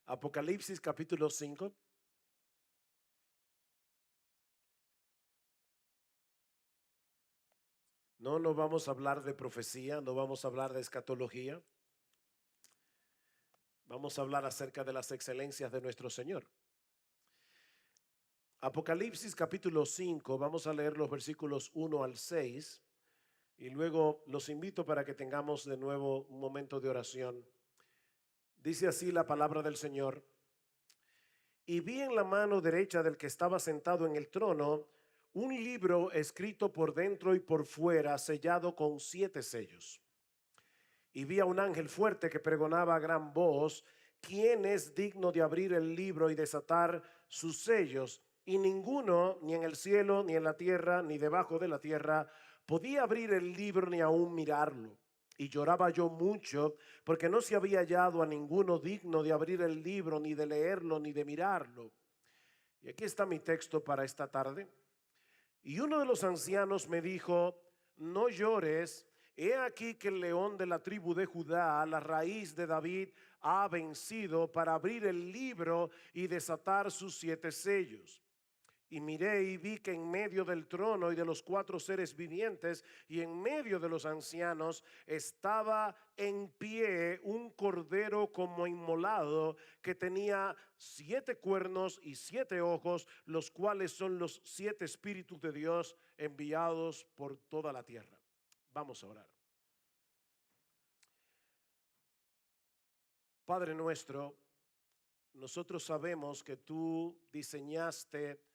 Apocalipsis capítulo 5. No nos vamos a hablar de profecía, no vamos a hablar de escatología. Vamos a hablar acerca de las excelencias de nuestro Señor. Apocalipsis capítulo 5, vamos a leer los versículos 1 al 6 y luego los invito para que tengamos de nuevo un momento de oración. Dice así la palabra del Señor. Y vi en la mano derecha del que estaba sentado en el trono un libro escrito por dentro y por fuera, sellado con 7 sellos. Y vi a un ángel fuerte que pregonaba a gran voz: ¿quién es digno de abrir el libro y desatar sus sellos? Y ninguno, ni en el cielo, ni en la tierra, ni debajo de la tierra, podía abrir el libro ni aún mirarlo. Y lloraba yo mucho, porque no se había hallado a ninguno digno de abrir el libro, ni de leerlo, ni de mirarlo. Y aquí está mi texto para esta tarde. Y uno de los ancianos me dijo: no llores, he aquí que el león de la tribu de Judá, la raíz de David, ha vencido para abrir el libro y desatar sus 7 sellos. Y miré y vi que en medio del trono y de los 4 seres vivientes y en medio de los ancianos estaba en pie un cordero como inmolado, que tenía 7 cuernos y 7 ojos, los cuales son los 7 espíritus de Dios enviados por toda la tierra. Vamos a orar. Padre nuestro, nosotros sabemos que tú diseñaste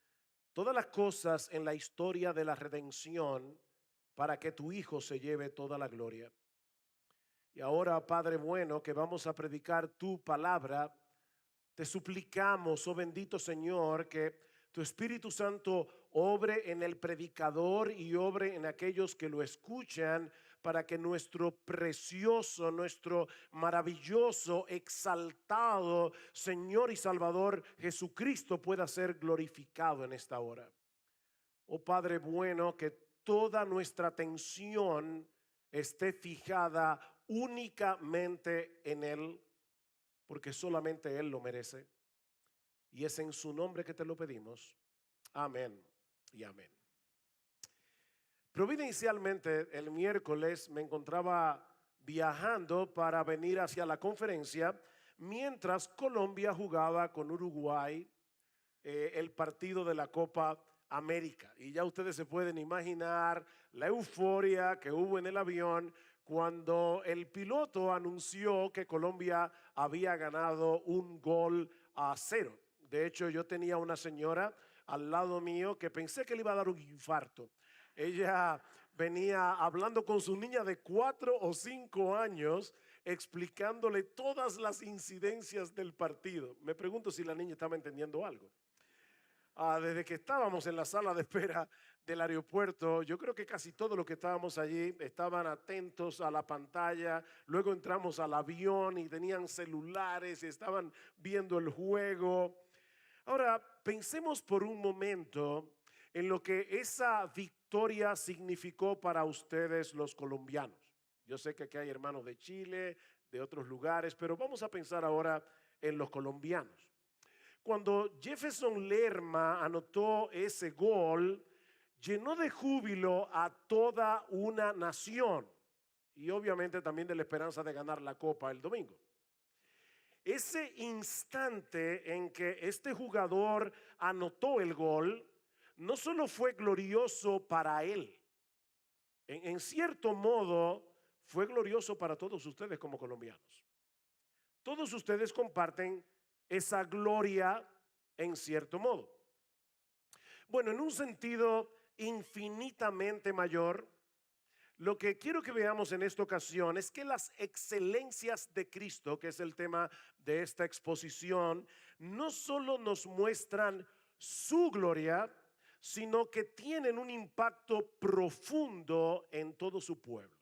todas las cosas en la historia de la redención para que tu Hijo se lleve toda la gloria. Y ahora, Padre bueno, que vamos a predicar tu palabra, te suplicamos, oh bendito Señor, que tu Espíritu Santo obre en el predicador y obre en aquellos que lo escuchan, para que nuestro precioso, nuestro maravilloso, exaltado Señor y Salvador Jesucristo pueda ser glorificado en esta hora. Oh Padre bueno, que toda nuestra atención esté fijada únicamente en Él, porque solamente Él lo merece. Y es en su nombre que te lo pedimos. Amén y amén. Providencialmente, el miércoles me encontraba viajando para venir hacia la conferencia mientras Colombia jugaba con Uruguay el partido de la Copa América. Y ya ustedes se pueden imaginar la euforia que hubo en el avión cuando el piloto anunció que Colombia había ganado 1-0. De hecho, yo tenía una señora al lado mío que pensé que le iba a dar un infarto. Ella venía hablando con su niña de 4 o 5 años, explicándole todas las incidencias del partido. Me pregunto si la niña estaba entendiendo algo. Desde que estábamos en la sala de espera del aeropuerto, yo creo que casi todos los que estábamos allí estaban atentos a la pantalla. Luego entramos al avión y tenían celulares y estaban viendo el juego. Ahora, pensemos por un momento en lo que esa victoria significó para ustedes los colombianos. Yo sé que aquí hay hermanos de Chile, de otros lugares, pero vamos a pensar ahora en los colombianos. Cuando Jefferson Lerma anotó ese gol, llenó de júbilo a toda una nación y obviamente también de la esperanza de ganar la copa el domingo. Ese instante en que este jugador anotó el gol, no solo fue glorioso para él, en cierto modo fue glorioso para todos ustedes como colombianos. Todos ustedes comparten esa gloria en cierto modo. Bueno, en un sentido infinitamente mayor, lo que quiero que veamos en esta ocasión es que las excelencias de Cristo, que es el tema de esta exposición, no solo nos muestran su gloria, sino que tienen un impacto profundo en todo su pueblo.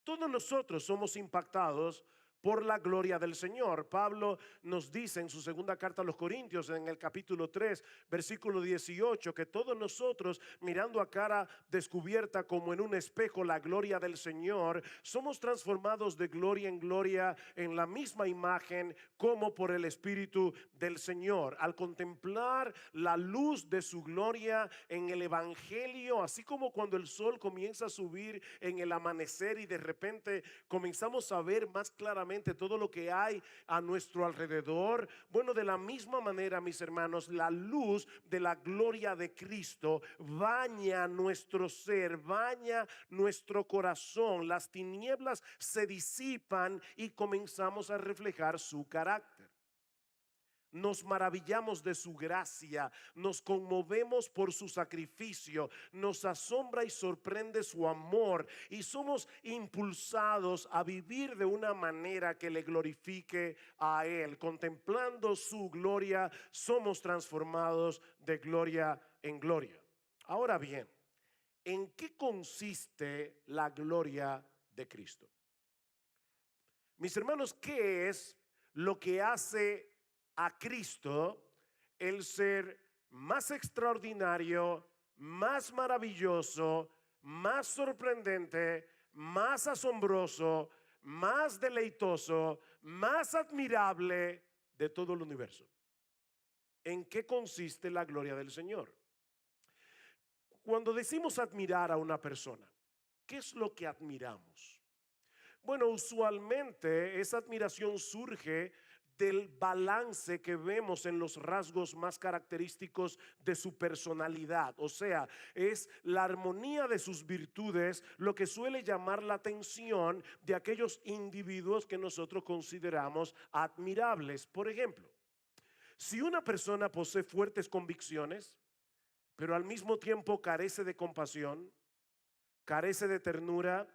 Todos nosotros somos impactados por la gloria del Señor. Pablo nos dice en su segunda carta a los Corintios, en el capítulo 3, versículo 18, que todos nosotros, mirando a cara descubierta como en un espejo la gloria del Señor, somos transformados de gloria en gloria en la misma imagen como por el Espíritu del Señor. Al contemplar la luz de su gloria en el Evangelio, así como cuando el sol comienza a subir en el amanecer y de repente comenzamos a ver más claramente todo lo que hay a nuestro alrededor. Bueno, de la misma manera, mis hermanos, la luz de la gloria de Cristo baña nuestro ser, baña nuestro corazón. Las tinieblas se disipan y comenzamos a reflejar su carácter. Nos maravillamos de su gracia, nos conmovemos por su sacrificio, nos asombra y sorprende su amor y somos impulsados a vivir de una manera que le glorifique a Él. Contemplando su gloria, somos transformados de gloria en gloria. Ahora bien, ¿en qué consiste la gloria de Cristo? Mis hermanos, ¿qué es lo que hace a Cristo el ser más extraordinario, más maravilloso, más sorprendente, más asombroso, más deleitoso, más admirable de todo el universo? ¿En qué consiste la gloria del Señor? Cuando decimos admirar a una persona, ¿qué es lo que admiramos? Bueno, usualmente esa admiración surge del balance que vemos en los rasgos más característicos de su personalidad. O sea, es la armonía de sus virtudes lo que suele llamar la atención de aquellos individuos que nosotros consideramos admirables. Por ejemplo, si una persona posee fuertes convicciones, pero al mismo tiempo carece de compasión, carece de ternura,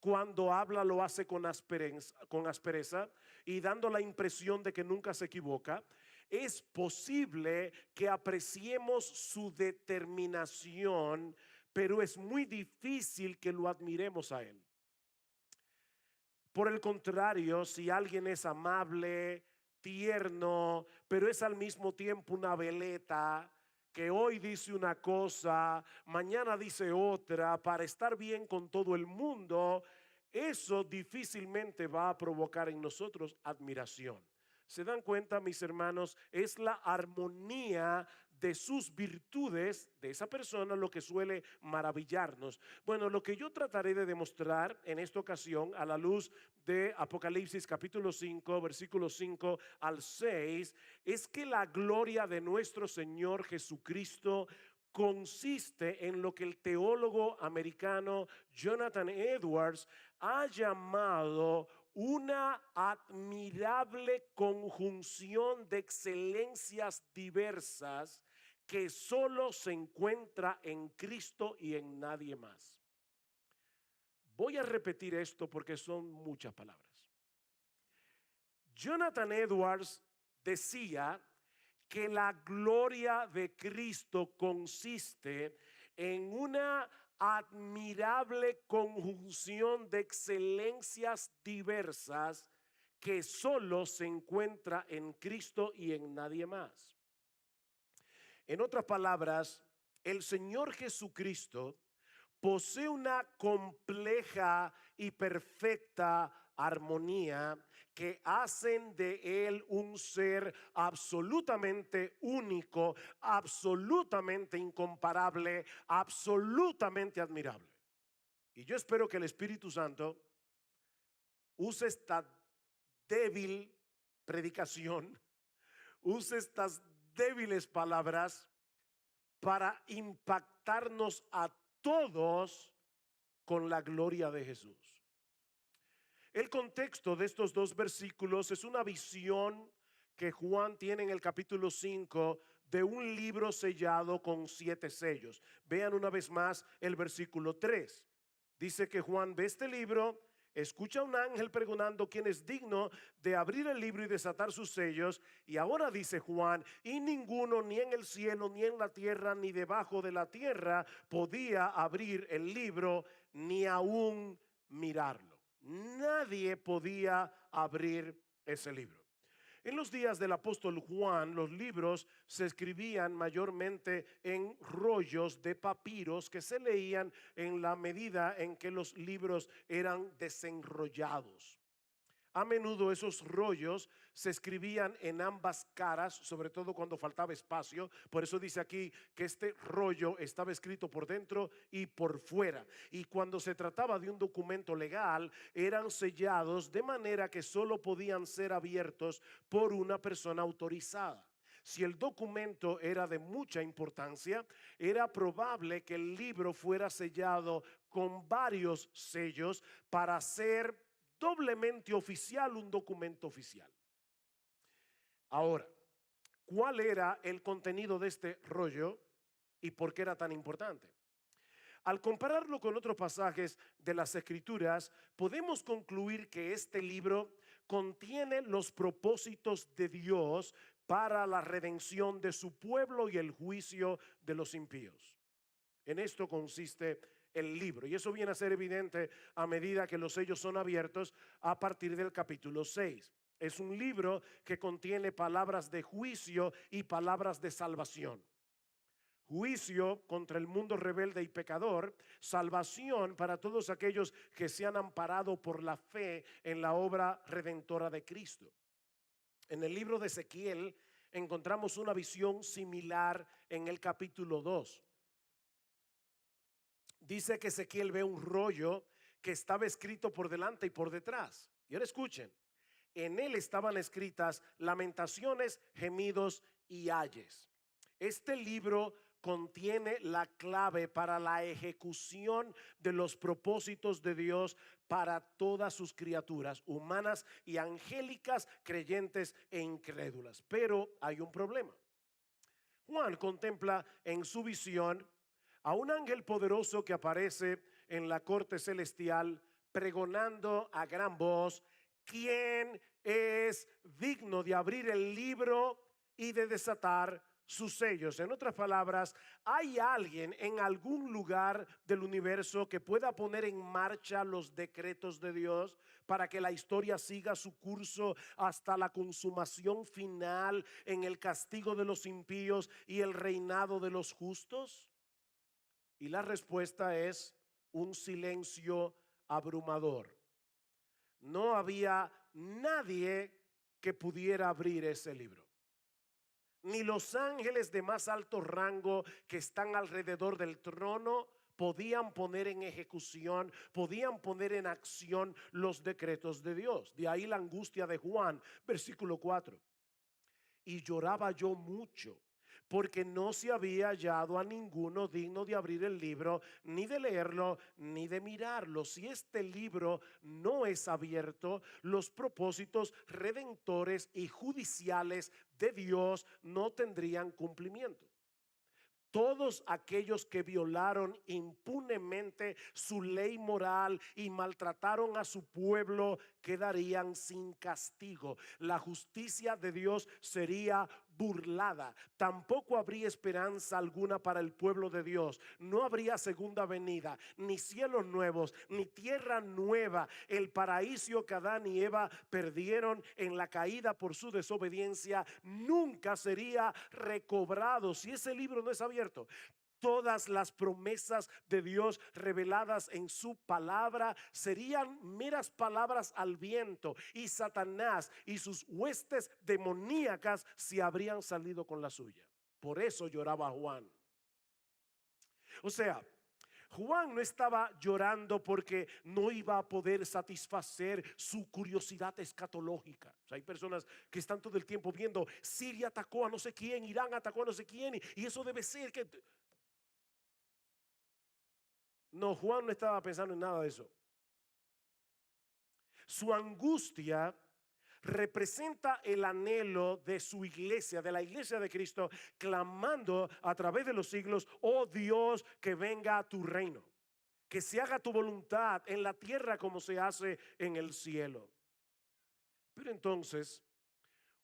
cuando habla lo hace con aspereza y dando la impresión de que nunca se equivoca, es posible que apreciemos su determinación, pero es muy difícil que lo admiremos a él. Por el contrario, si alguien es amable, tierno, pero es al mismo tiempo una veleta, que hoy dice una cosa, mañana dice otra, para estar bien con todo el mundo, eso difícilmente va a provocar en nosotros admiración. ¿Se dan cuenta, mis hermanos? Es la armonía de sus virtudes de esa persona lo que suele maravillarnos. Bueno, lo que yo trataré de demostrar en esta ocasión a la luz de Apocalipsis capítulo 5, versículos 5 al 6, es que la gloria de nuestro Señor Jesucristo consiste en lo que el teólogo americano Jonathan Edwards ha llamado una admirable conjunción de excelencias diversas que solo se encuentra en Cristo y en nadie más. Voy a repetir esto porque son muchas palabras. Jonathan Edwards decía que la gloria de Cristo consiste en una admirable conjunción de excelencias diversas que solo se encuentra en Cristo y en nadie más. En otras palabras, el Señor Jesucristo posee una compleja y perfecta armonía que hacen de él un ser absolutamente único, absolutamente incomparable, absolutamente admirable. Y yo espero que el Espíritu Santo use esta débil predicación, use estas débiles palabras para impactarnos a todos con la gloria de Jesús. El contexto de estos dos versículos es una visión que Juan tiene en el capítulo 5 de un libro sellado con 7 sellos. Vean una vez más el versículo 3. Dice que Juan ve este libro, escucha a un ángel pregonando quién es digno de abrir el libro y desatar sus sellos. Y ahora dice Juan, y ninguno ni en el cielo, ni en la tierra, ni debajo de la tierra podía abrir el libro, ni aún mirarlo. Nadie podía abrir ese libro. En los días del apóstol Juan, los libros se escribían mayormente en rollos de papiros que se leían en la medida en que los libros eran desenrollados. A menudo esos rollos se escribían en ambas caras, sobre todo cuando faltaba espacio. Por eso dice aquí que este rollo estaba escrito por dentro y por fuera. Y cuando se trataba de un documento legal, eran sellados de manera que solo podían ser abiertos por una persona autorizada. Si el documento era de mucha importancia, era probable que el libro fuera sellado con varios sellos para ser doblemente oficial, un documento oficial. Ahora, ¿cuál era el contenido de este rollo y por qué era tan importante? Al compararlo con otros pasajes de las Escrituras, podemos concluir que este libro contiene los propósitos de Dios para la redención de su pueblo y el juicio de los impíos. En esto consiste el libro, y eso viene a ser evidente a medida que los sellos son abiertos a partir del capítulo 6. Es un libro que contiene palabras de juicio y palabras de salvación. Juicio contra el mundo rebelde y pecador, salvación para todos aquellos que se han amparado por la fe en la obra redentora de Cristo. En el libro de Ezequiel encontramos una visión similar en el capítulo 2. Dice que Ezequiel ve un rollo que estaba escrito por delante y por detrás. Y ahora escuchen, en él estaban escritas lamentaciones, gemidos y ayes. Este libro contiene la clave para la ejecución de los propósitos de Dios para todas sus criaturas, humanas y angélicas, creyentes e incrédulas. Pero hay un problema. Juan contempla en su visión a un ángel poderoso que aparece en la corte celestial pregonando a gran voz: ¿quién es digno de abrir el libro y de desatar sus sellos? En otras palabras, ¿hay alguien en algún lugar del universo que pueda poner en marcha los decretos de Dios para que la historia siga su curso hasta la consumación final en el castigo de los impíos y el reinado de los justos? Y la respuesta es un silencio abrumador. No había nadie que pudiera abrir ese libro. Ni los ángeles de más alto rango que están alrededor del trono podían poner en ejecución, podían poner en acción los decretos de Dios. De ahí la angustia de Juan, versículo 4. Y lloraba yo mucho, porque no se había hallado a ninguno digno de abrir el libro, ni de leerlo, ni de mirarlo. Si este libro no es abierto, los propósitos redentores y judiciales de Dios no tendrían cumplimiento. Todos aquellos que violaron impunemente su ley moral y maltrataron a su pueblo quedarían sin castigo. La justicia de Dios sería burlada. Tampoco habría esperanza alguna para el pueblo de Dios. No habría segunda venida, ni cielos nuevos, ni tierra nueva. El paraíso que Adán y Eva perdieron en la caída por su desobediencia nunca sería recobrado si ese libro no es abierto. Todas las promesas de Dios reveladas en su palabra serían meras palabras al viento, y Satanás y sus huestes demoníacas se habrían salido con la suya. Por eso lloraba Juan. O sea, Juan no estaba llorando porque no iba a poder satisfacer su curiosidad escatológica. O sea, hay personas que están todo el tiempo viendo: Siria atacó a no sé quién, Irán atacó a no sé quién, y eso debe ser que... No, Juan no estaba pensando en nada de eso. Su angustia representa el anhelo de su iglesia, de la iglesia de Cristo, clamando a través de los siglos: oh Dios, que venga a tu reino, que se haga tu voluntad en la tierra como se hace en el cielo. Pero entonces,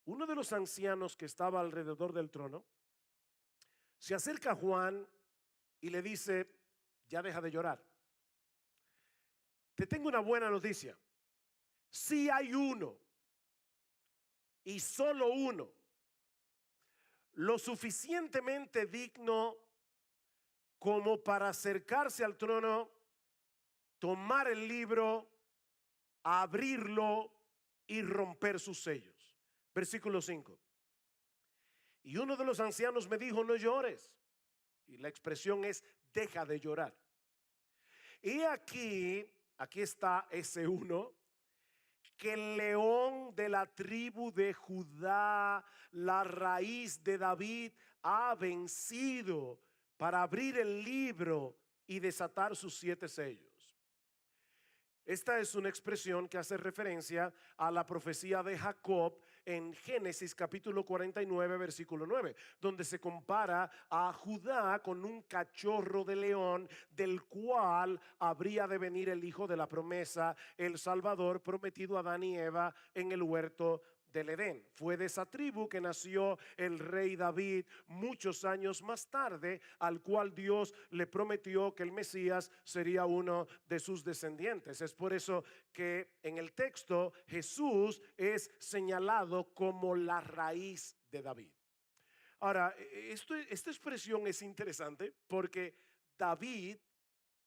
uno de los ancianos que estaba alrededor del trono se acerca a Juan y le dice: ya deja de llorar. Te tengo una buena noticia. Si hay uno y solo uno, lo suficientemente digno como para acercarse al trono, tomar el libro, abrirlo y romper sus sellos. Versículo 5. Y uno de los ancianos me dijo: no llores. Y la expresión es: deja de llorar. Y aquí está ese uno, que el león de la tribu de Judá, la raíz de David, ha vencido para abrir el libro y desatar sus 7 sellos. Esta es una expresión que hace referencia a la profecía de Jacob en Génesis capítulo 49 versículo 9, donde se compara a Judá con un cachorro de león, del cual habría de venir el hijo de la promesa, el Salvador prometido a Adán y Eva en el huerto del Edén. Fue de esa tribu que nació el rey David muchos años más tarde, al cual Dios le prometió que el Mesías sería uno de sus descendientes. Es por eso que en el texto Jesús es señalado como la raíz de David. Ahora, esta expresión es interesante porque David,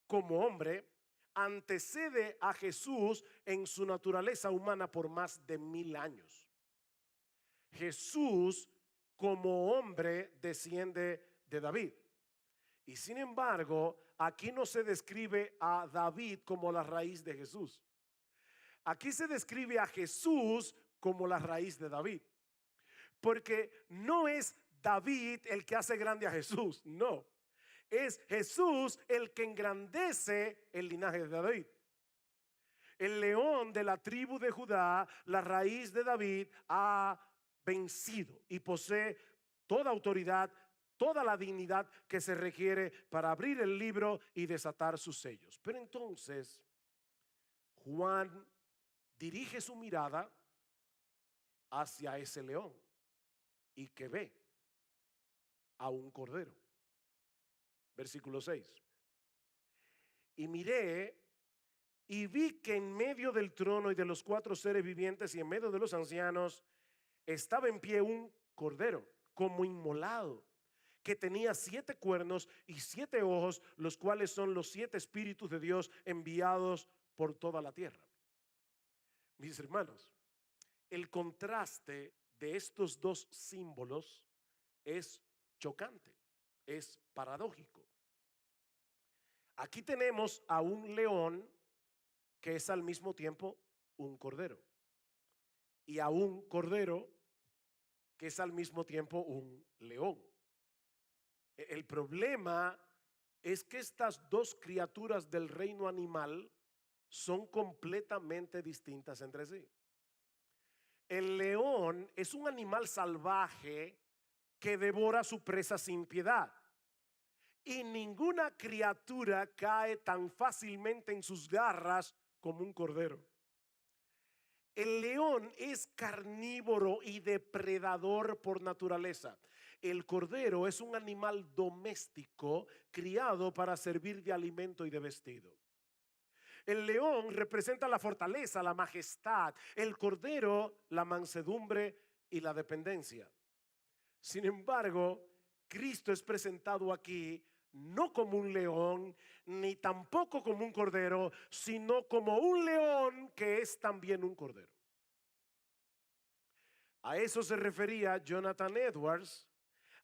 como hombre, antecede a Jesús en su naturaleza humana por más de 1000 años. Jesús, como hombre, desciende de David. Y sin embargo, aquí no se describe a David como la raíz de Jesús. Aquí se describe a Jesús como la raíz de David. Porque no es David el que hace grande a Jesús, no. Es Jesús el que engrandece el linaje de David. El león de la tribu de Judá, la raíz de David, ha vencido y posee toda autoridad, toda la dignidad que se requiere para abrir el libro y desatar sus sellos. Pero entonces Juan dirige su mirada hacia ese león y que ve a un cordero. Versículo 6. Y miré y vi que en medio del trono y de los 4 seres vivientes y en medio de los ancianos estaba en pie un cordero como inmolado, que tenía 7 cuernos y 7 ojos, los cuales son los 7 espíritus de Dios enviados por toda la tierra. Mis hermanos, el contraste de estos dos símbolos es chocante, es paradójico. Aquí tenemos a un león que es al mismo tiempo un cordero, y a un cordero que es al mismo tiempo un león. El problema es que estas dos criaturas del reino animal son completamente distintas entre sí. El león es un animal salvaje que devora su presa sin piedad. Y ninguna criatura cae tan fácilmente en sus garras como un cordero. El león es carnívoro y depredador por naturaleza. El cordero es un animal doméstico criado para servir de alimento y de vestido. El león representa la fortaleza, la majestad. El cordero, la mansedumbre y la dependencia. Sin embargo, Cristo es presentado aquí no como un león, ni tampoco como un cordero, sino como un león que es también un cordero. A eso se refería Jonathan Edwards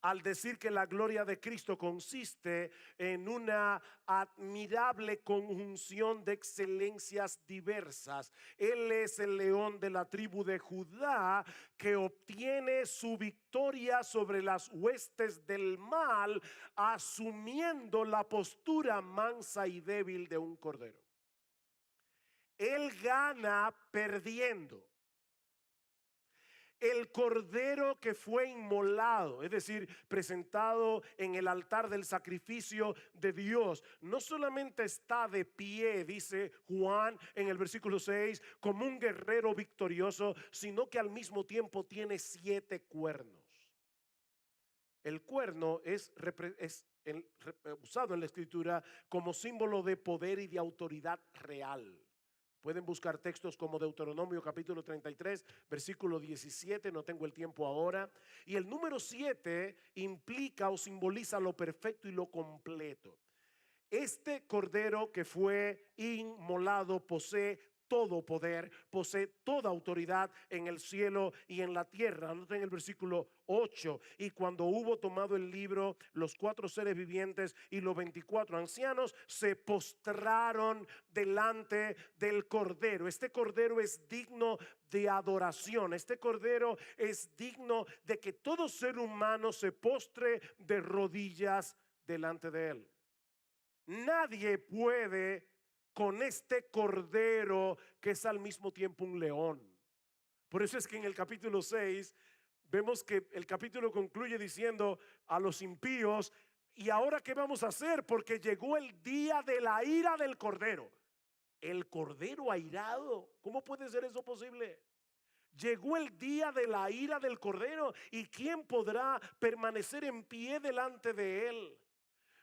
al decir que la gloria de Cristo consiste en una admirable conjunción de excelencias diversas. Él es el león de la tribu de Judá que obtiene su victoria sobre las huestes del mal, asumiendo la postura mansa y débil de un cordero. Él gana perdiendo. El cordero que fue inmolado, es decir, presentado en el altar del sacrificio de Dios, no solamente está de pie, dice Juan en el versículo 6, como un guerrero victorioso, sino que al mismo tiempo tiene 7 cuernos. El cuerno es usado en la escritura como símbolo de poder y de autoridad real. Pueden buscar textos como Deuteronomio capítulo 33, versículo 17, no tengo el tiempo ahora. Y el número 7 implica o simboliza lo perfecto y lo completo. Este cordero que fue inmolado posee todo poder, posee toda autoridad en el cielo y en la tierra. Anoten el versículo 8. Y cuando hubo tomado el libro, los 4 seres vivientes y los 24 ancianos se postraron delante del cordero. Este cordero es digno de adoración. Este cordero es digno de que todo ser humano se postre de rodillas delante de él. Nadie puede con este cordero que es al mismo tiempo un león. Por eso es que en el capítulo 6 vemos que el capítulo concluye diciendo a los impíos: ¿y ahora qué vamos a hacer? Porque llegó el día de la ira del cordero. El cordero airado, ¿cómo puede ser eso posible? Llegó el día de la ira del cordero, ¿y quién podrá permanecer en pie delante de él?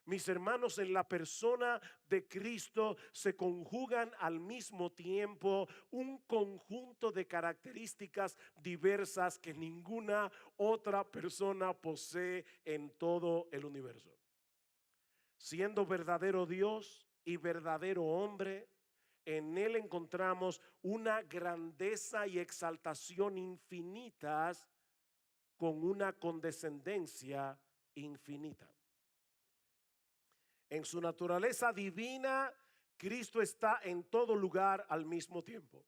Mis hermanos, en la persona de Cristo se conjugan al mismo tiempo un conjunto de características diversas que ninguna otra persona posee en todo el universo. Siendo verdadero Dios y verdadero hombre, en él encontramos una grandeza y exaltación infinitas con una condescendencia infinita. En su naturaleza divina, Cristo está en todo lugar al mismo tiempo.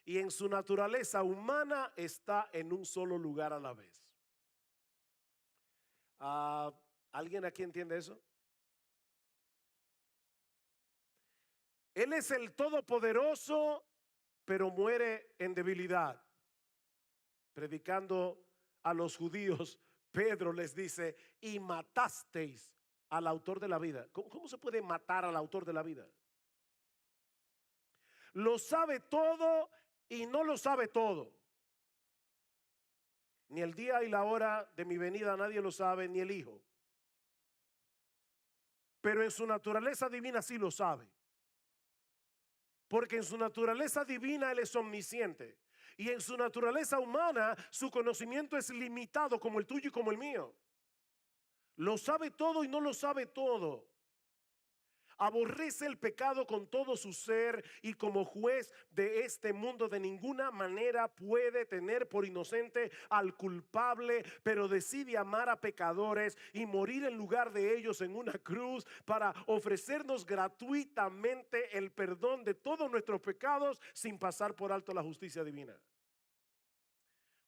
Y en su naturaleza humana está en un solo lugar a la vez. ¿Alguien aquí entiende eso? Él es el todopoderoso, pero muere en debilidad. Predicando a los judíos, Pedro les dice: y matasteis al autor de la vida. ¿Cómo se puede matar al autor de la vida? Lo sabe todo y no lo sabe todo. Ni el día y la hora de mi venida nadie lo sabe, ni el Hijo. Pero en su naturaleza divina sí lo sabe. Porque en su naturaleza divina Él es omnisciente. Y en su naturaleza humana su conocimiento es limitado, como el tuyo y como el mío. Lo sabe todo y no lo sabe todo. Aborrece el pecado con todo su ser, y como juez de este mundo de ninguna manera puede tener por inocente al culpable, pero decide amar a pecadores y morir en lugar de ellos en una cruz para ofrecernos gratuitamente el perdón de todos nuestros pecados sin pasar por alto la justicia divina.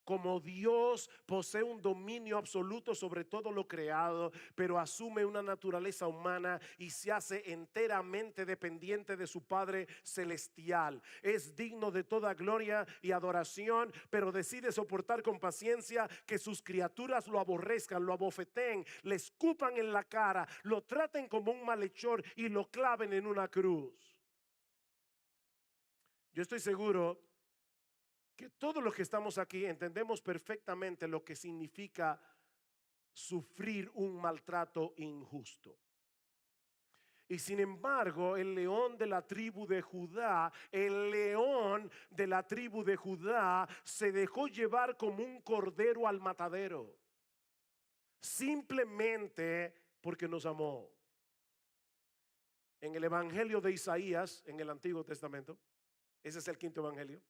Como Dios posee un dominio absoluto sobre todo lo creado, pero asume una naturaleza humana y se hace enteramente dependiente de su Padre celestial. Es digno de toda gloria y adoración, pero decide soportar con paciencia que sus criaturas lo aborrezcan, lo abofeten, le escupan en la cara, lo traten como un malhechor y lo claven en una cruz. Yo estoy seguro que todos los que estamos aquí entendemos perfectamente lo que significa sufrir un maltrato injusto. Y sin embargo, el león de la tribu de Judá, el león de la tribu de Judá se dejó llevar como un cordero al matadero, simplemente porque nos amó. En el Evangelio de Isaías, en el Antiguo Testamento, ese es el quinto evangelio,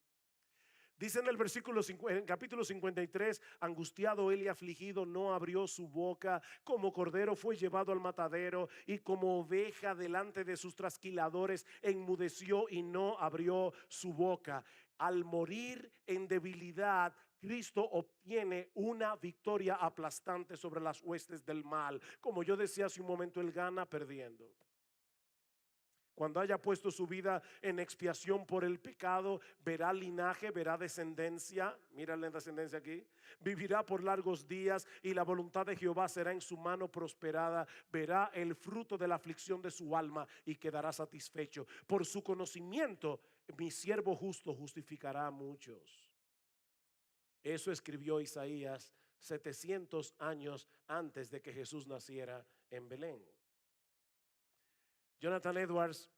dice en el versículo 5, en capítulo 53: angustiado él y afligido no abrió su boca, como cordero fue llevado al matadero, y como oveja delante de sus trasquiladores enmudeció y no abrió su boca. Al morir en debilidad, Cristo obtiene una victoria aplastante sobre las huestes del mal. Como yo decía hace un momento, Él gana perdiendo. Cuando haya puesto su vida en expiación por el pecado, verá linaje, verá descendencia. Mira la descendencia aquí. Vivirá por largos días y la voluntad de Jehová será en su mano prosperada. Verá el fruto de la aflicción de su alma y quedará satisfecho. Por su conocimiento, mi siervo justo justificará a muchos. Eso escribió Isaías 700 años antes de que Jesús naciera en Belén. Jonathan Edwards,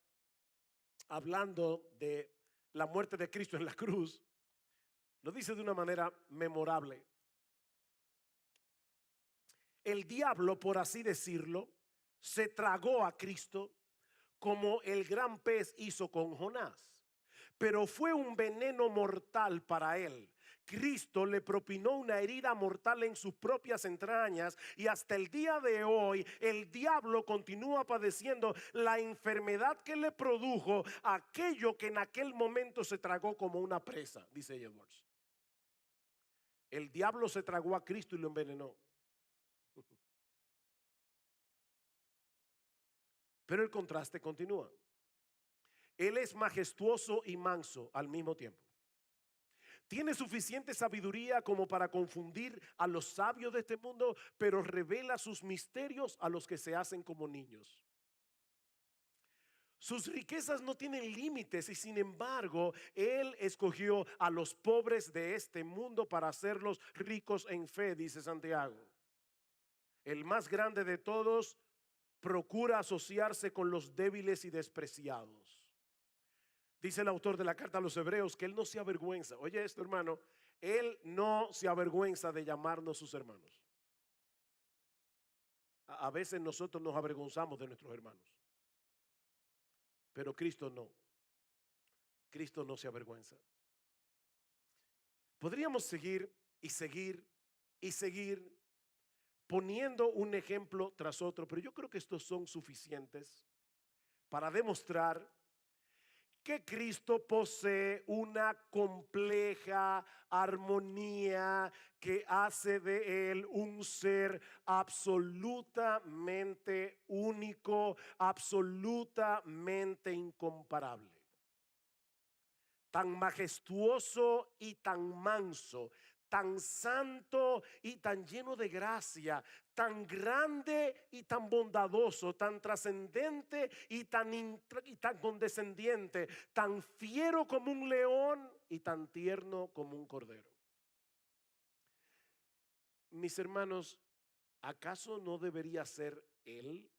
hablando de la muerte de Cristo en la cruz, lo dice de una manera memorable. El diablo, por así decirlo, se tragó a Cristo como el gran pez hizo con Jonás, pero fue un veneno mortal para él. Cristo le propinó una herida mortal en sus propias entrañas y hasta el día de hoy el diablo continúa padeciendo la enfermedad que le produjo aquello que en aquel momento se tragó como una presa, dice Edwards. El diablo se tragó a Cristo y lo envenenó. Pero el contraste continúa. Él es majestuoso y manso al mismo tiempo. Tiene suficiente sabiduría como para confundir a los sabios de este mundo, pero revela sus misterios a los que se hacen como niños. Sus riquezas no tienen límites y sin embargo, Él escogió a los pobres de este mundo para hacerlos ricos en fe, dice Santiago. El más grande de todos procura asociarse con los débiles y despreciados. Dice el autor de la carta a los Hebreos que Él no se avergüenza. Oye esto, hermano, Él no se avergüenza de llamarnos sus hermanos. A veces nosotros nos avergonzamos de nuestros hermanos, pero Cristo no. Cristo no se avergüenza. Podríamos seguir y seguir y seguir poniendo un ejemplo tras otro, pero yo creo que estos son suficientes para demostrar que Cristo posee una compleja armonía que hace de Él un ser absolutamente único, absolutamente incomparable. Tan majestuoso y tan manso, tan santo y tan lleno de gracia, tan grande y tan bondadoso, tan trascendente y tan condescendiente, tan fiero como un león y tan tierno como un cordero. Mis hermanos, ¿acaso no debería ser Él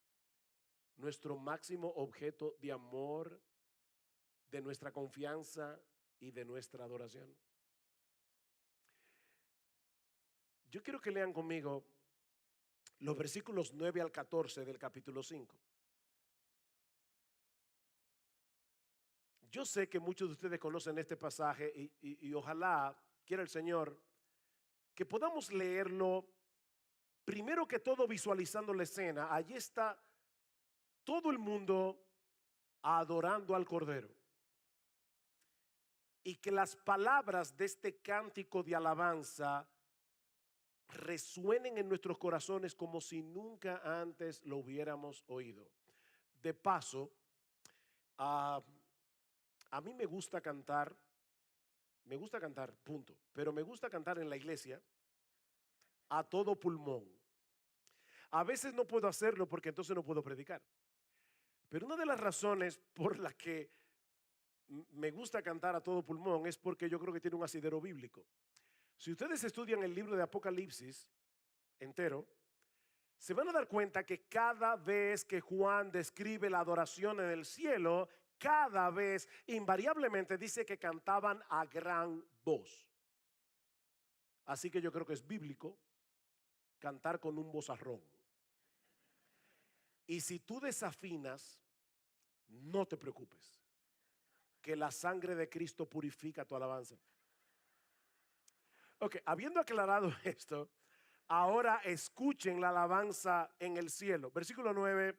nuestro máximo objeto de amor, de nuestra confianza y de nuestra adoración? Yo quiero que lean conmigo los versículos 9 al 14 del capítulo 5. Yo sé que muchos de ustedes conocen este pasaje y ojalá quiera el Señor que podamos leerlo primero que todo visualizando la escena. Allí está todo el mundo adorando al Cordero. Y que las palabras de este cántico de alabanza resuenen en nuestros corazones como si nunca antes lo hubiéramos oído. De paso, a mí me gusta cantar, punto, pero me gusta cantar en la iglesia a todo pulmón. A veces no puedo hacerlo porque entonces no puedo predicar. Pero una de las razones por la que me gusta cantar a todo pulmón es porque yo creo que tiene un asidero bíblico. Si ustedes estudian el libro de Apocalipsis entero, se van a dar cuenta que cada vez que Juan describe la adoración en el cielo, cada vez invariablemente dice que cantaban a gran voz. Así que yo creo que es bíblico cantar con un vozarrón. Y si tú desafinas, no te preocupes, que la sangre de Cristo purifica tu alabanza. Ok, habiendo aclarado esto, ahora escuchen la alabanza en el cielo. Versículo 9.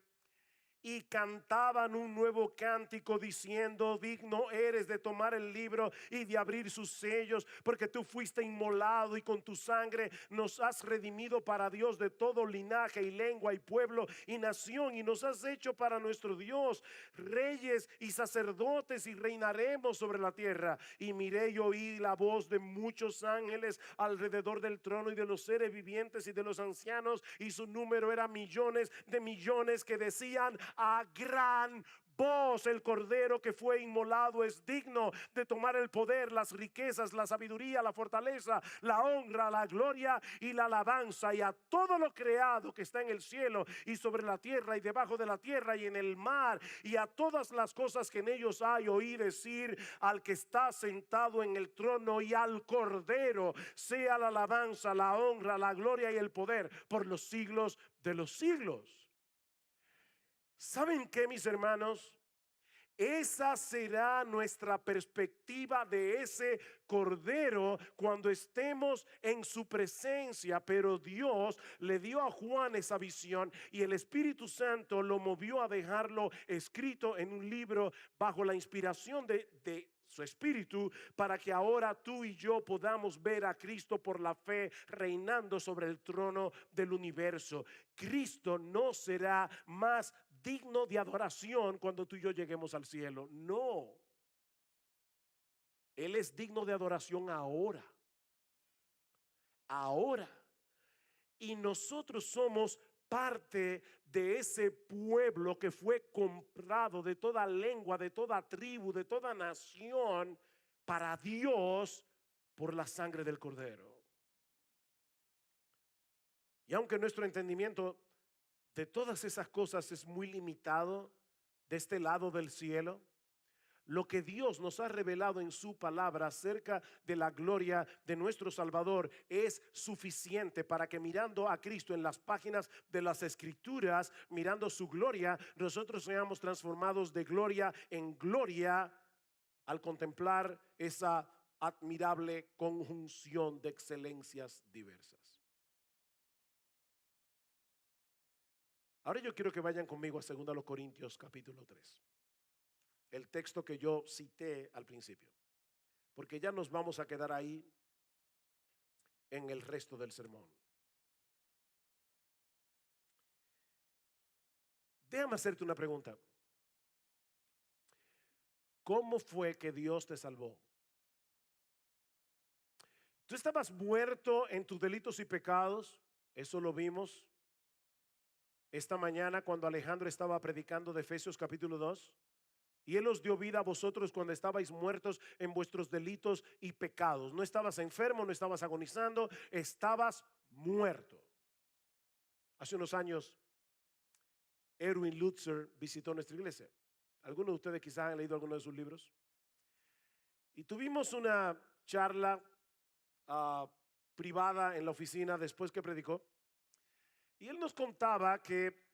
Y cantaban un nuevo cántico diciendo: digno eres de tomar el libro y de abrir sus sellos, porque tú fuiste inmolado y con tu sangre nos has redimido para Dios de todo linaje y lengua y pueblo y nación, y nos has hecho para nuestro Dios reyes y sacerdotes, y reinaremos sobre la tierra. Y miré y oí la voz de muchos ángeles alrededor del trono y de los seres vivientes y de los ancianos, y su número era millones de millones, que decían: a gran voz: el cordero que fue inmolado es digno de tomar el poder, las riquezas, la sabiduría, la fortaleza, la honra, la gloria y la alabanza. Y a todo lo creado que está en el cielo y sobre la tierra y debajo de la tierra y en el mar, y a todas las cosas que en ellos hay, oí decir al que está sentado en el trono y al cordero, sea la alabanza, la honra, la gloria y el poder por los siglos de los siglos. ¿Saben qué, mis hermanos? Esa será nuestra perspectiva de ese cordero cuando estemos en su presencia. Pero Dios le dio a Juan esa visión y el Espíritu Santo lo movió a dejarlo escrito en un libro bajo la inspiración de su Espíritu, para que ahora tú y yo podamos ver a Cristo por la fe reinando sobre el trono del universo. Cristo no será más digno de adoración cuando tú y yo lleguemos al cielo. No, Él es digno de adoración ahora. Ahora. Y nosotros somos parte de ese pueblo que fue comprado de toda lengua, de toda tribu, de toda nación, para Dios por la sangre del Cordero. Y aunque nuestro entendimiento de todas esas cosas es muy limitado de este lado del cielo, lo que Dios nos ha revelado en su palabra acerca de la gloria de nuestro Salvador es suficiente para que, mirando a Cristo en las páginas de las Escrituras, mirando su gloria, nosotros seamos transformados de gloria en gloria al contemplar esa admirable conjunción de excelencias diversas. Ahora yo quiero que vayan conmigo a 2 Corintios capítulo 3. El texto que yo cité al principio, porque ya nos vamos a quedar ahí en el resto del sermón. Déjame hacerte una pregunta. ¿Cómo fue que Dios te salvó? Tú estabas muerto en tus delitos y pecados. Eso lo vimos esta mañana cuando Alejandro estaba predicando de Efesios capítulo 2. Y Él os dio vida a vosotros cuando estabais muertos en vuestros delitos y pecados. No estabas enfermo, no estabas agonizando, estabas muerto. Hace unos años, Erwin Lutzer visitó nuestra iglesia. Algunos de ustedes quizás han leído algunos de sus libros. Y tuvimos una charla privada en la oficina después que predicó. Y él nos contaba que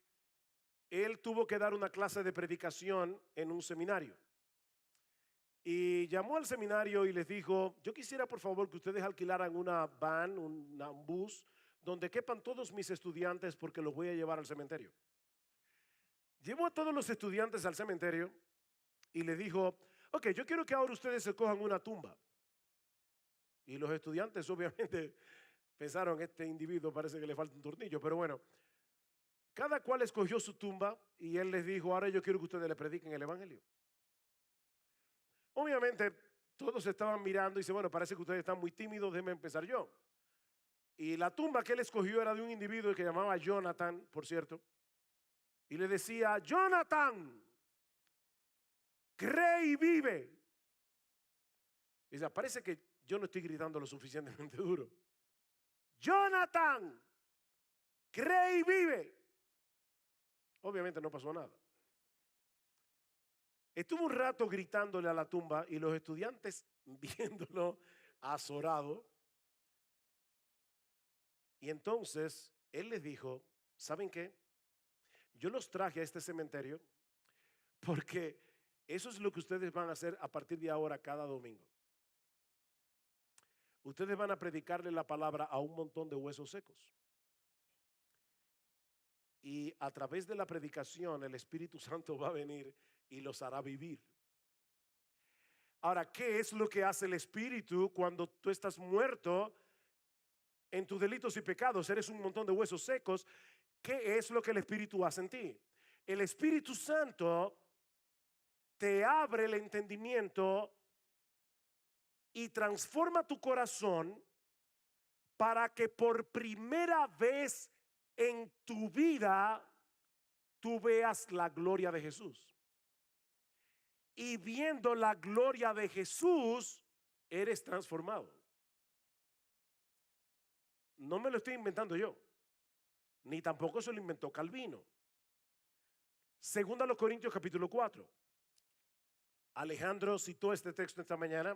él tuvo que dar una clase de predicación en un seminario. Y llamó al seminario y les dijo: yo quisiera por favor que ustedes alquilaran una van, un bus, donde quepan todos mis estudiantes porque los voy a llevar al cementerio. Llevó a todos los estudiantes al cementerio y le dijo: ok, yo quiero que ahora ustedes se cojan una tumba. Y los estudiantes obviamente pensaron: este individuo parece que le falta un tornillo, pero bueno. Cada cual escogió su tumba y él les dijo: ahora yo quiero que ustedes le prediquen el evangelio. Obviamente todos estaban mirando y dice: bueno, parece que ustedes están muy tímidos, déjenme empezar yo. Y la tumba que él escogió era de un individuo que llamaba Jonathan, por cierto. Y le decía: Jonathan, cree y vive. Y dice: parece que yo no estoy gritando lo suficientemente duro. Jonathan, cree y vive. Obviamente no pasó nada. Estuvo un rato gritándole a la tumba y los estudiantes viéndolo azorado. Y entonces él les dijo: ¿saben qué? Yo los traje a este cementerio porque eso es lo que ustedes van a hacer a partir de ahora cada domingo. Ustedes van a predicarle la palabra a un montón de huesos secos. Y a través de la predicación el Espíritu Santo va a venir y los hará vivir. Ahora, ¿qué es lo que hace el Espíritu cuando tú estás muerto en tus delitos y pecados? Eres un montón de huesos secos. ¿Qué es lo que el Espíritu hace en ti? El Espíritu Santo te abre el entendimiento y transforma tu corazón para que por primera vez en tu vida tú veas la gloria de Jesús. Y viendo la gloria de Jesús, eres transformado. No me lo estoy inventando yo, ni tampoco se lo inventó Calvino. Segunda a los Corintios capítulo 4. Alejandro citó este texto esta mañana.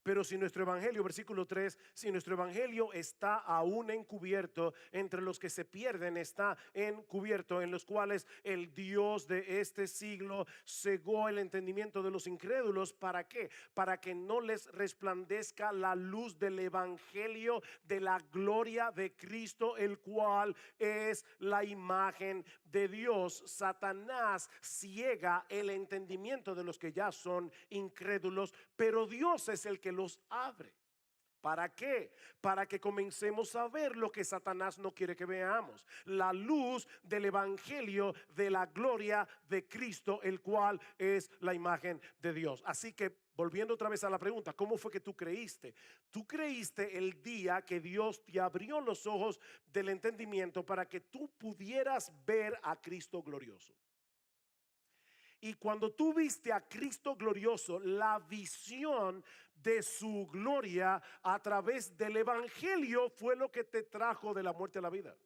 Pero si nuestro evangelio, versículo 3, si nuestro evangelio está aún encubierto, entre los que se pierden está encubierto, en los cuales el Dios de este siglo cegó el entendimiento de los incrédulos. ¿Para qué? Para que no les resplandezca la luz del evangelio de la gloria de Cristo, el cual es la imagen de Dios. Satanás ciega el entendimiento de los que ya son incrédulos, pero Dios es el que los abre. ¿Para qué? Para que comencemos a ver lo que Satanás no quiere que veamos: la luz del evangelio de la gloria de Cristo, el cual es la imagen de Dios. Así que, volviendo otra vez a la pregunta, ¿cómo fue que tú creíste? Tú creíste el día que Dios te abrió los ojos del entendimiento para que tú pudieras ver a Cristo glorioso. Y cuando tú viste a Cristo glorioso, la visión de su gloria a través del evangelio fue lo que te trajo de la muerte a la vida.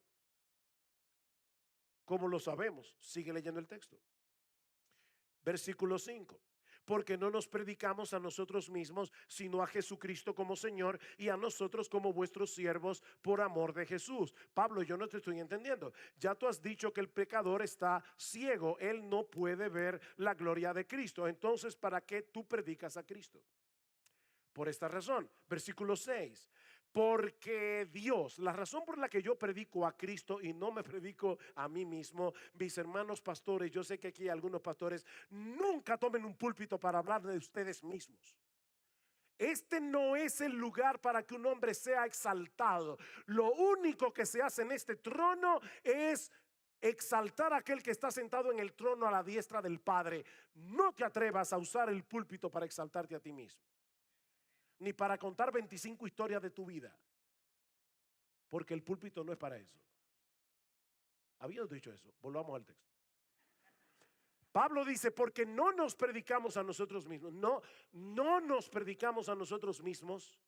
¿Cómo lo sabemos? Sigue leyendo el texto. Versículo 5. Porque no nos predicamos a nosotros mismos, sino a Jesucristo como Señor, y a nosotros como vuestros siervos por amor de Jesús. Pablo, yo no te estoy entendiendo. Ya tú has dicho que el pecador está ciego, él no puede ver la gloria de Cristo. Entonces, ¿para qué tú predicas a Cristo? Por esta razón, versículo 6. Porque Dios, la razón por la que yo predico a Cristo y no me predico a mí mismo, mis hermanos pastores, yo sé que aquí hay algunos pastores, nunca tomen un púlpito para hablar de ustedes mismos. Este no es el lugar para que un hombre sea exaltado. Lo único que se hace en este trono es exaltar a aquel que está sentado en el trono a la diestra del Padre. No te atrevas a usar el púlpito para exaltarte a ti mismo, ni para contar 25 historias de tu vida, porque el púlpito no es para eso. Habiendo dicho eso, volvamos al texto. Pablo dice: porque no nos predicamos a nosotros mismos. No nos predicamos a nosotros mismos,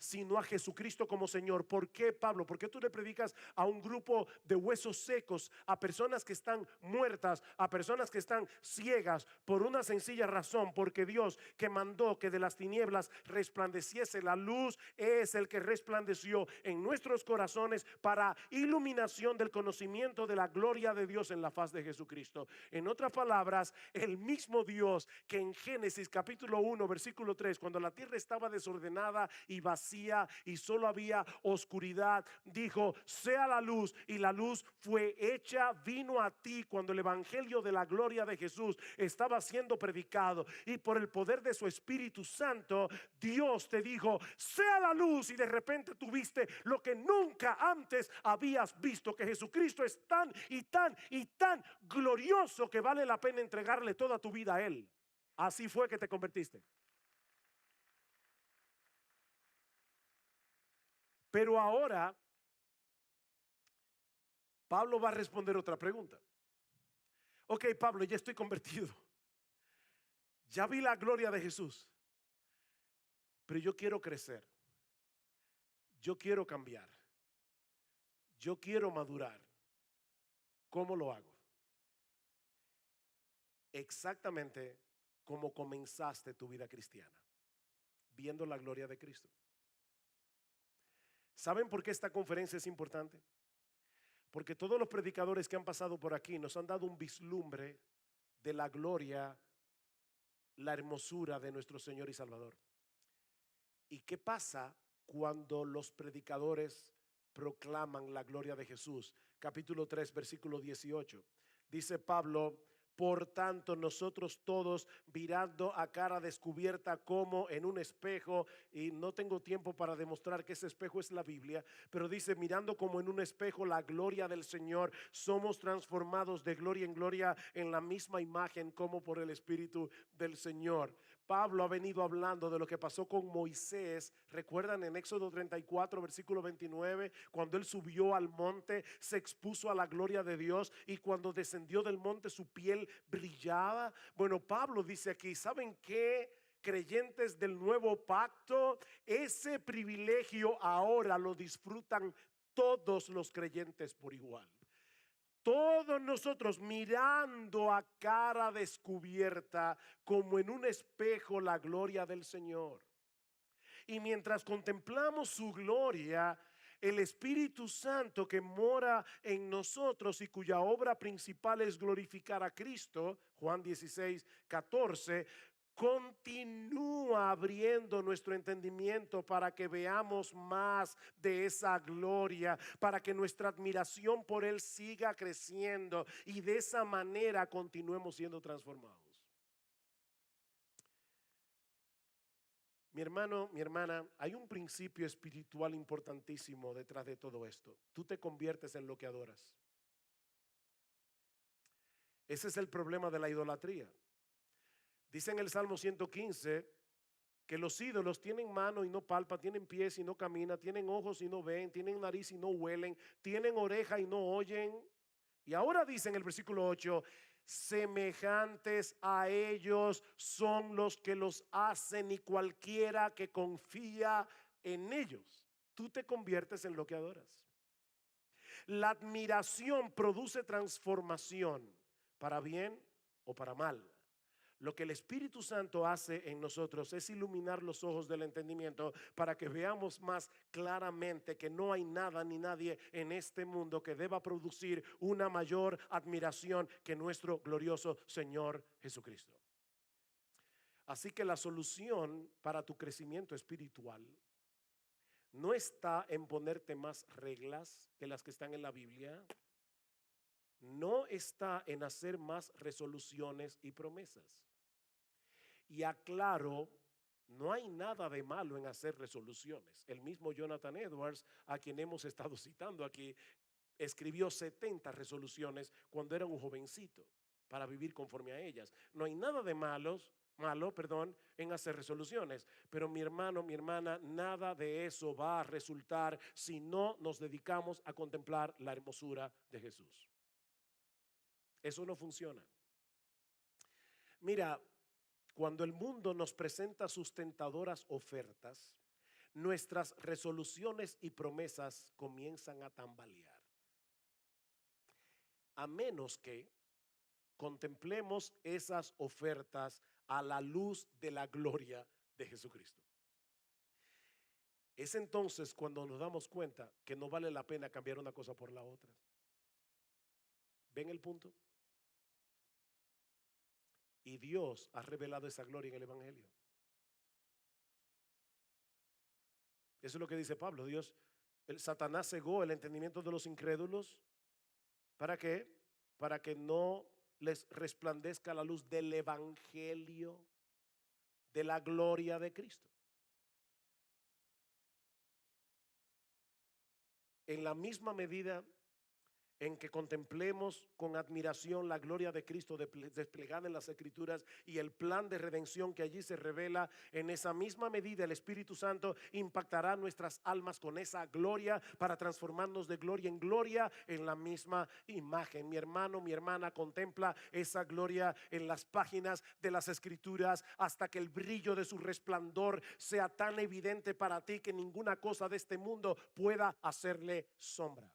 sino a Jesucristo como Señor. ¿Por qué, Pablo? ¿Por qué tú le predicas a un grupo de huesos secos, a personas que están muertas, a personas que están ciegas? Por una sencilla razón: porque Dios, que mandó que de las tinieblas resplandeciese la luz, es el que resplandeció en nuestros corazones para iluminación del conocimiento de la gloria de Dios en la faz de Jesucristo. En otras palabras, el mismo Dios que en Génesis capítulo 1 versículo 3, cuando la tierra estaba desordenada y vacía y solo había oscuridad, dijo: sea la luz, y la luz fue hecha. Vino a ti cuando el evangelio de la gloria de Jesús estaba siendo predicado, y por el poder de su Espíritu Santo, Dios te dijo: sea la luz, y de repente tuviste lo que nunca antes habías visto, que Jesucristo es tan y tan y tan glorioso que vale la pena entregarle toda tu vida a Él. Así fue que te convertiste. Pero ahora Pablo va a responder otra pregunta. Ok, Pablo, ya estoy convertido, ya vi la gloria de Jesús, pero yo quiero crecer, yo quiero cambiar, yo quiero madurar. ¿Cómo lo hago? Exactamente como comenzaste tu vida cristiana, viendo la gloria de Cristo. ¿Saben por qué esta conferencia es importante? Porque todos los predicadores que han pasado por aquí nos han dado un vislumbre de la gloria, la hermosura de nuestro Señor y Salvador. ¿Y qué pasa cuando los predicadores proclaman la gloria de Jesús? Capítulo 3, versículo 18. Dice Pablo: por tanto, nosotros todos, mirando a cara descubierta como en un espejo, y no tengo tiempo para demostrar que ese espejo es la Biblia, pero dice: mirando como en un espejo la gloria del Señor, somos transformados de gloria en gloria en la misma imagen como por el Espíritu del Señor. Pablo ha venido hablando de lo que pasó con Moisés. Recuerdan en Éxodo 34, versículo 29, cuando él subió al monte, se expuso a la gloria de Dios y cuando descendió del monte su piel brillaba. Bueno, Pablo dice aquí, ¿saben qué? Creyentes del nuevo pacto, ese privilegio ahora lo disfrutan todos los creyentes por igual. Todos nosotros mirando a cara descubierta como en un espejo la gloria del Señor. Y mientras contemplamos su gloria, el Espíritu Santo que mora en nosotros y cuya obra principal es glorificar a Cristo, Juan 16:14, continúa abriendo nuestro entendimiento para que veamos más de esa gloria, para que nuestra admiración por Él siga creciendo y de esa manera continuemos siendo transformados. Mi hermano, mi hermana, hay un principio espiritual importantísimo detrás de todo esto. Tú te conviertes en lo que adoras. Ese es el problema de la idolatría. Dice en el Salmo 115 que los ídolos tienen mano y no palpa, tienen pies y no camina, tienen ojos y no ven, tienen nariz y no huelen, tienen oreja y no oyen. Y ahora dice en el versículo 8, semejantes a ellos son los que los hacen y cualquiera que confía en ellos. Tú te conviertes en lo que adoras. La admiración produce transformación, para bien o para mal. Lo que el Espíritu Santo hace en nosotros es iluminar los ojos del entendimiento para que veamos más claramente que no hay nada ni nadie en este mundo que deba producir una mayor admiración que nuestro glorioso Señor Jesucristo. Así que la solución para tu crecimiento espiritual no está en ponerte más reglas que las que están en la Biblia. No está en hacer más resoluciones y promesas. Y aclaro, no hay nada de malo en hacer resoluciones. El mismo Jonathan Edwards, a quien hemos estado citando aquí, escribió 70 resoluciones cuando era un jovencito para vivir conforme a ellas. No hay nada de malo, en hacer resoluciones. Pero mi hermano, mi hermana, nada de eso va a resultar si no nos dedicamos a contemplar la hermosura de Jesús. Eso no funciona. Mira, cuando el mundo nos presenta sus tentadoras ofertas, nuestras resoluciones y promesas comienzan a tambalear. A menos que contemplemos esas ofertas a la luz de la gloria de Jesucristo. Es entonces cuando nos damos cuenta que no vale la pena cambiar una cosa por la otra. ¿Ven el punto? Y Dios ha revelado esa gloria en el Evangelio. Eso es lo que dice Pablo. Satanás cegó el entendimiento de los incrédulos. ¿Para qué? Para que no les resplandezca la luz del Evangelio de la gloria de Cristo. En la misma medida en que contemplemos con admiración la gloria de Cristo desplegada en las Escrituras y el plan de redención que allí se revela, en esa misma medida el Espíritu Santo impactará nuestras almas con esa gloria para transformarnos de gloria en gloria en la misma imagen. Mi hermano, mi hermana, contempla esa gloria en las páginas de las Escrituras hasta que el brillo de su resplandor sea tan evidente para ti que ninguna cosa de este mundo pueda hacerle sombra.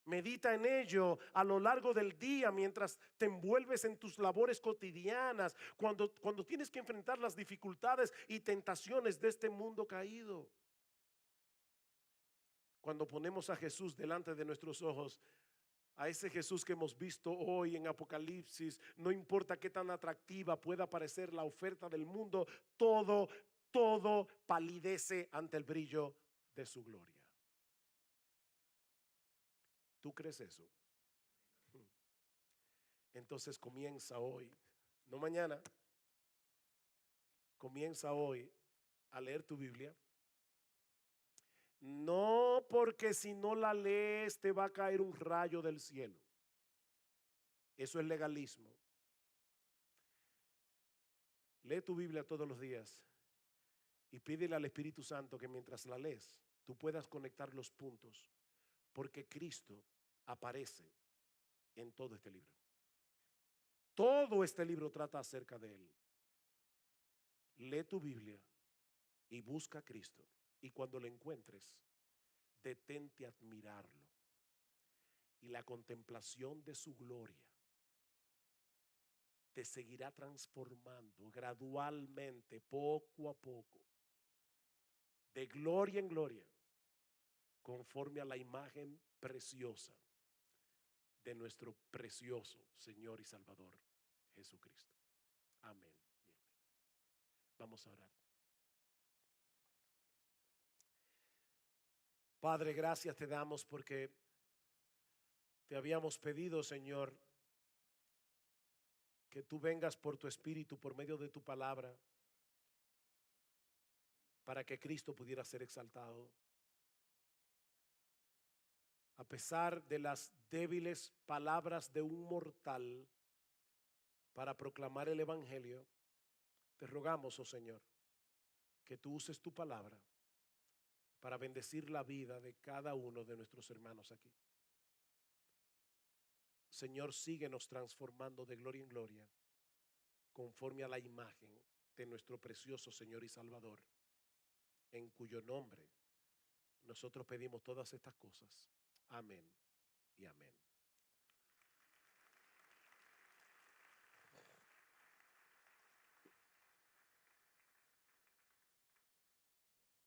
Medita en ello a lo largo del día mientras te envuelves en tus labores cotidianas, cuando tienes que enfrentar las dificultades y tentaciones de este mundo caído. Cuando ponemos a Jesús delante de nuestros ojos, a ese Jesús que hemos visto hoy en Apocalipsis, no importa qué tan atractiva pueda parecer la oferta del mundo, todo palidece ante el brillo de su gloria. ¿Tú crees eso? Entonces comienza hoy, no mañana, comienza hoy a leer tu Biblia. No porque si no la lees te va a caer un rayo del cielo. Eso es legalismo. Lee tu Biblia todos los días y pídele al Espíritu Santo que mientras la lees, tú puedas conectar los puntos, porque Cristo aparece en todo este libro. Todo este libro trata acerca de Él. Lee tu Biblia y busca a Cristo. Y cuando lo encuentres, detente a admirarlo. Y la contemplación de su gloria te seguirá transformando gradualmente, poco a poco, de gloria en gloria, conforme a la imagen preciosa de nuestro precioso Señor y Salvador Jesucristo. Amén y amén. Vamos a orar. Padre, gracias te damos porque te habíamos pedido, Señor, que tú vengas por tu Espíritu, por medio de tu palabra, para que Cristo pudiera ser exaltado. A pesar de las débiles palabras de un mortal para proclamar el Evangelio, te rogamos, oh Señor, que tú uses tu palabra para bendecir la vida de cada uno de nuestros hermanos aquí. Señor, síguenos transformando de gloria en gloria, conforme a la imagen de nuestro precioso Señor y Salvador, en cuyo nombre nosotros pedimos todas estas cosas. Amén y amén.